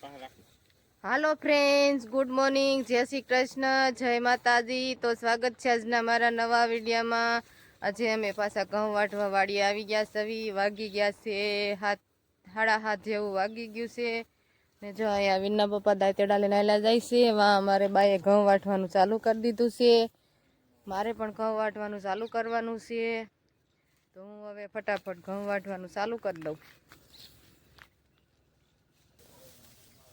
હાલો friends, good morning, જય શ્રી કૃષ્ણ, જય માતાજી. તો સ્વાગત છે આજના મારા નવા વિડીયોમાં. આજે અમે પાછા ઘઉં વાટવા વાળી આવી ગયા સવી. વાગી ગયા છે 7:30 જેવું વાગી ગયું છે ને જો અહીંયા વિના પપ્પા દાંતેડા લઈને આવેલા જાય છે. એમાં અમારે બાએ ઘઉં વાટવાનું ચાલુ કરી દીધું છે. મારે પણ ઘઉં વાટવાનું ચાલુ કરવાનું છે. તો હું હવે ફટાફટ ઘઉં વાટવાનું ચાલુ કરી દઉં.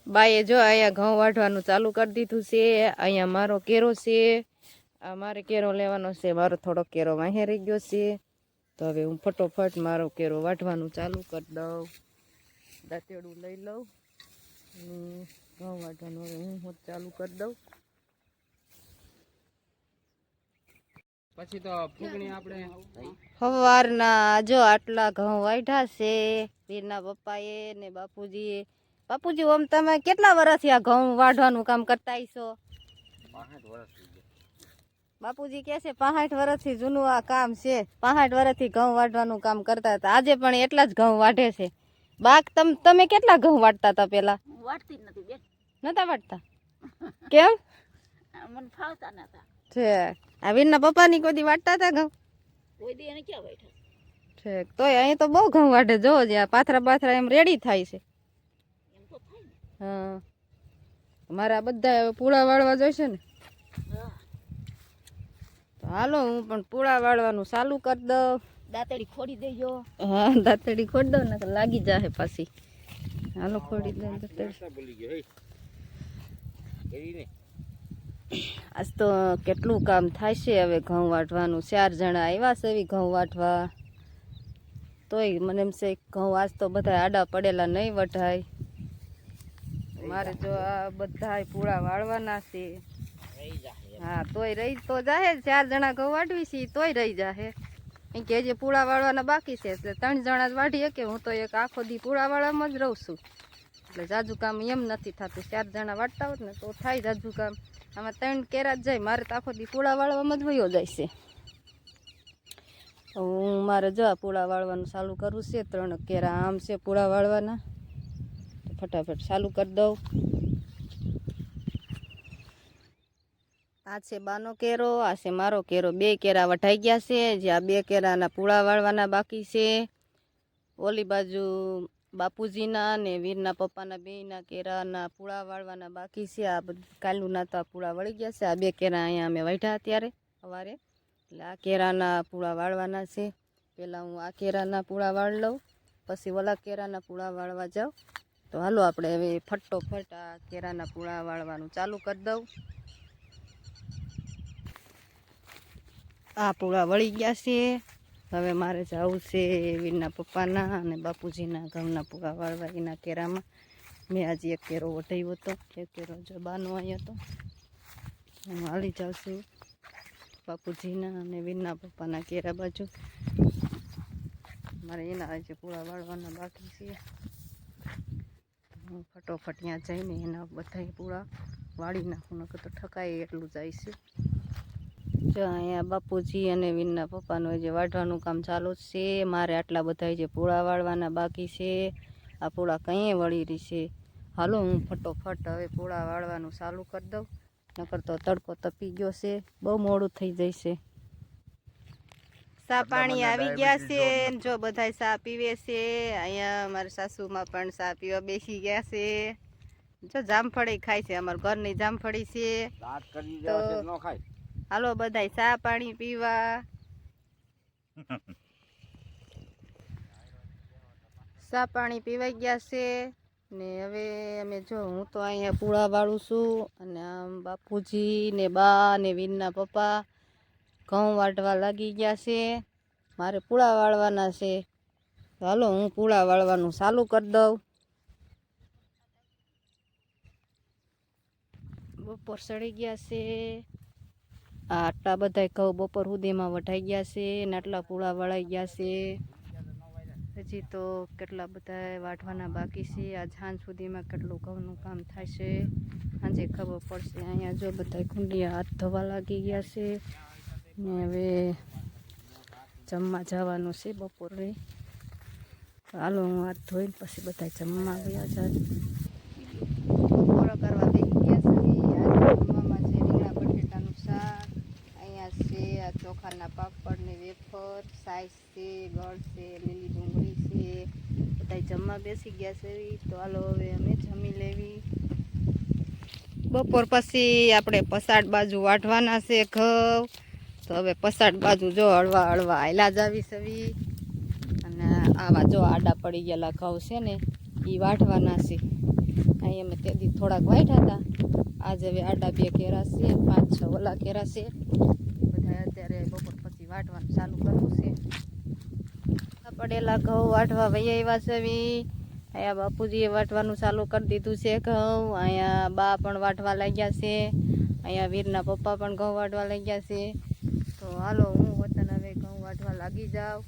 બાએ જો અહીંયા ઘઉં વાઢવાનું ચાલુ કરી દીધું છે. અહીંયા મારો કેરો છે. આ મારે કેરો લેવાનો છે. મારો થોડો કેરો વાહે રહી ગયો છે. તો હવે હું ફટોફટ મારો કેરો વાઢવાનું ચાલુ કરી દઉં. દાંતેડું લઈ લઉં અને ઘઉં વાઢવાનું હવે હું ચાલુ કરી દઉં. પછી તો ફૂગણી આપણે સવારના જો આટલા ઘઉં વાઢ્યા છે વીરના પપ્પાએ ને બાપુજીએ. બાપુજી, ઓમ તમે કેટલા વર્ષથી આ ઘઉં વાઢવાનું કામ કરતા છો? 65 વર્ષથી. બાપુજી કહે છે 65 વર્ષથી જૂનું આ કામ છે. 65 વર્ષથી ઘઉં વાઢવાનું કામ કરતા હતા. આજે પણ એટલા જ ઘઉં વાઢે છે. બાક તમે કેટલા ઘઉં વાટતા હતા પેલા? વાટતી જ નથી બેન. નતા વાટતા? કેમ? મને ફાવતા નતા. છે આ વીરના પપ્પાની કોઈ દી વાટતા હતા ઘઉં? કોઈ દી એને ક્યાં વાટ્યા? ઠીક. તોય અહીં તો બહુ ઘઉં વાઢે. જોવો જ આ પાથરા એમ રેડી થાય છે. હા, મારા બધા હવે પૂળા વાળવા જોઈશે ને. તો હાલો હું પણ પૂળા વાળવાનું ચાલુ કરી દઉં. દાંતડી ખોડી દેજો. હા, દાંતડી ખોડી દઉં ને તો લાગી જાય પાછી. હાલો ખોડી દઉં દાંતડી. આજ તો કેટલું કામ થાય છે હવે ઘઉં વાટવાનું. 4 જણા આવ્યા છે એવી ઘઉં વાટવા. તોય મને એમ છે ઘઉં આજ તો બધા આડા પડેલા નહીં વઢાય. મારે જો આ બધા પૂળા વાળવાના છે. હા, તોય રહી તો જાહે. 4 જણા ઘઉં વાઢવી છે તોય રહી જાહે. કેમ કે હજી પૂળા વાળવાના બાકી છે એટલે 3 જણા જ વાઢી શકે. હું તો એક આખો દી પૂળા વાળવામાં જ રહું છું એટલે જાજુ કામ એમ નથી થતું. 4 જણા વાટતા હોત ને તો થાય જાજુ કામ. આમાં 3 કેરા જ જાય. મારે તો આખો દી પૂળા વાળવામાં જ વયો જાય છે. હું મારે જો પૂળા વાળવાનું ચાલુ કરવું છે. 3 કેરા આમ છે પૂળા વાળવાના. ફટાફટ ચાલુ કરી દઉં. આ છે બાનો કેરો, આ છે મારો કેરો. 2 કેરા વઢાઈ ગયા છે. જે આ 2 કેરાના પૂળા વાળવાના બાકી છે. ઓલી બાજુ બાપુજીના ને વીરના પપ્પાના બેયના કેરાના પૂળા વાળવાના બાકી છે. આ બધું કાલુના તો આ પૂળા વળી ગયા છે. આ 2 કેરા અહીંયા અમે વાઢ્યા અત્યારે સવારે એટલે આ કેરાના પૂળા વાળવાના છે. પહેલાં હું આ કેરાના પૂળા વાળ લઉં પછી ઓલા કેરાના પૂળા વાળવા જાઉં. તો હાલો આપણે હવે ફટોફટ આ કેરાના પૂળા વાળવાનું ચાલુ કરી દઉં. આ પૂળા વળી ગયા છે. હવે મારે જવું છે વીરના પપ્પાના અને બાપુજીના ઘઉંના પૂળા વાળવા. એના કેરામાં મેં આજે 1 કેરો વઢાવ્યો હતો. 1 કેરો જો બાનો આવ્યો હતો. હું હાલી જાઉં છું બાપુજીના અને વીરના પપ્પાના કેરા બાજુ. મારે એના આજે પૂળા વાળવાના બાકી છે. હું ફટોફટ ત્યાં જઈને એના બધા પૂળા વાળી નાખું. નકર તો ઠકાય એટલું જાય છે. જો અહીંયા બાપુજી અને વીરના પપ્પાનું જે વાઢવાનું કામ ચાલુ જ છે. મારે આટલા બધા જે પૂળા વાળવાના બાકી છે. આ પૂળા કંઈ વળી રહી છે. હાલો હું ફટોફટ હવે પૂળા વાળવાનું ચાલુ કરી દઉં. નકર તો તડકો તપી ગયો છે. બહુ મોડું થઈ જાય છે. ચા પાણી આવી ગયા છે. જો બધા ચા પીવે છે. અહીંયા મારા સાસુમાં પણ ચા પીવા બેસી ગયા છે. જો જામફળી ખાય છે. અમારા ઘરની જામફળી છે. તો હાલો બધા ચા પાણી પીવા. ચા પાણી પીવાઈ ગયા છે ને હવે અમે જો હું તો અહીંયા પૂળા વાળું છું અને આમ બાપુજી ને બા ને વીરના પપ્પા ઘઉં વાટવા લાગી ગયા છે. મારે પૂળા વાળવાના છે. હાલો હું પૂળા વાળવાનું ચાલુ કરી દઉં. બપોર સડી ગયા છે. આટલા બધા ઘઉં બપોર સુધીમાં વઢાઈ ગયા છે ને આટલા પૂળા વળાઈ ગયા છે. હજી તો કેટલા બધા વાટવાના બાકી છે. આજ સાંજ સુધીમાં કેટલું ઘઉંનું કામ થાય છે સાંજે ખબર પડશે. અહીંયા જો બધા કુંડિયા હાથ ધોવા લાગી ગયા છે ને હવે જમવા જવાનું છે બપોરે. હાલો હું હાથ ધોઈને પછી બધા જમવા ગયા જાય. કરવા બેસી ગયા છે. આજે જમવામાં છે રીંગણા બટેટાનું શાક, અહીંયા છે આ ચોખાના પાપડ ને વેફર, સાઈઝ છે, ગળ છે, લીલી ડુંગળી છે. બધા જમવા બેસી ગયા છે. તો હાલો હવે અમે જમી લેવી. બપોર પછી આપણે પસાડ બાજુ વાઢવાના છે ઘઉં. તો હવે પસાડ બાજુ જો હળવા હળવા હાયલા જ આવી સવી. અને આવા જો આડા પડી ગયેલા ઘઉં છે ને એ વાઢવાના છે. અહીં અમે તેથી થોડાક વાઢ્યા હતા. આજે હવે આડા 2 કેરા છે, 5-6 ઓલા કેરા છે. બધા અત્યારે બપોર પછી વાઢવાનું ચાલુ કરવું છે. પડેલા ઘઉં વાઢવા વહી આવ્યા છે. અહીંયા બાપુજીએ વાઢવાનું ચાલુ કરી દીધું છે ઘઉં. અહીંયા બા પણ વાઢવા લાગ્યા છે. અહીંયા વીરના પપ્પા પણ ઘઉં વાઢવા લાગ્યા છે. તો હાલો હું વતન હવે ઘઉં વાઢવા લાગી જાઉં.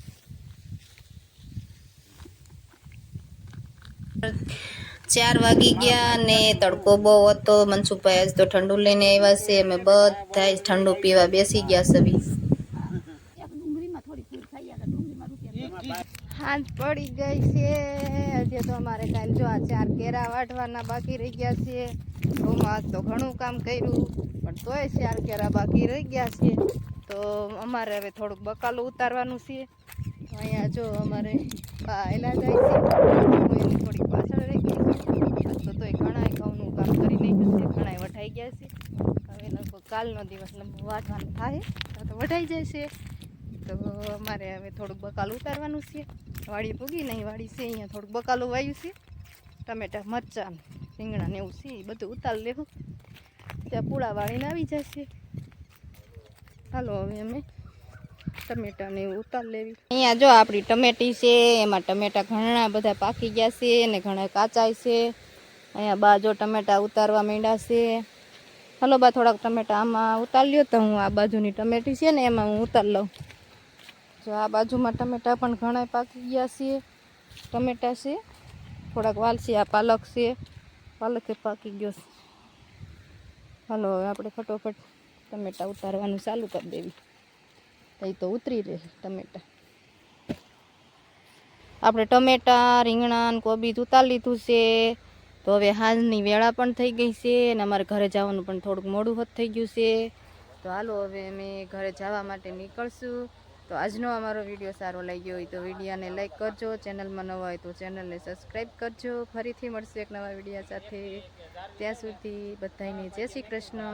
4 વાગી ગયા ને તડકો બહુ હતો. મનસુખભાઈ આજ તો ઠંડુ લઈને આવ્યા છે. અમે બધા ઠંડુ પીવા બેસી ગયા સવી. એક ડુંગળીમાં થોડી ફૂલ ખાઈ ગયા ડુંગળીમાં રૂપિયા હાંજ પડી ગઈ છે. હજી તો અમારે કાલ જો આ 4 કેરા વાઢવાના બાકી રહી ગયા છે. આજ તો ઘણું કામ કર્યું પણ તોય 4 કેરા બાકી રહી ગયા છે. તો અમારે હવે થોડુંક બકાલું ઉતારવાનું છે. તો અહીંયા જો અમારે બા આયલા જાય છે. હું એની થોડીક પાછળ રહી ગઈ છું. તો તોય ઘણા ઘઉંનું કામ કરી નાખ્યું છે. ઘણા વઢાઈ ગયા છે. હવે લગભગ કાલનો દિવસ વાઢવાનું થાય તો વઢાઈ જાય છે. તો અમારે હવે થોડુંક બકાલું ઉતારવાનું છે. વાડી પૂગી નહીં વાડી છે અહીંયા થોડુંક બકાલું વાવ્યું છે. ટમેટા મરચાં રીંગણા ને એવું છે એ બધું ઉતાર લેવું. ત્યાં પૂળા વાળીને આવી જશે. હાલો હવે અમે ટમેટા ને એવું ઉતાર લેવી. અહીંયા જો આપણી ટમેટી છે એમાં ટમેટા ઘણા બધા પાકી ગયા છે અને ઘણા કાચાય છે. અહીંયા બા જો ટમેટા ઉતારવા માંડ્યા છે. હાલો બા થોડાક ટમેટા આમાં ઉતાર લ્યો તો હું આ બાજુની ટમેટી છે ને એમાં હું ઉતાર લઉં. જો આ બાજુમાં ટમેટા પણ ઘણા પાકી ગયા છે. ટમેટા છે થોડાક વાલ છે. આ પાલક છે, પાલકે પાકી ગયો છે. હાલો હવે આપણે ફટોફટ ટમેટા ઉતારવાનું ચાલુ કરી દેવી. એ તો ઉતરી રહે ટમેટા. આપણે ટમેટા રીંગણા ને કોબીજ ઉતારી લીધું છે. તો હવે હાંજની વેળા પણ થઈ ગઈ છે અને અમારે ઘરે જવાનું પણ થોડુંક મોડું હોત થઈ ગયું છે. તો હાલો હવે અમે ઘરે જવા માટે નીકળશું. તો આજનો અમારો વિડીયો સારો લાગ્યો હોય તો વિડીયોને લાઈક કરજો. ચેનલમાં નવા હોય તો ચેનલને સબસ્ક્રાઈબ કરજો. ફરીથી મળશે એક નવા વિડીયો સાથે. ત્યાં સુધી બધાને જય શ્રી કૃષ્ણ.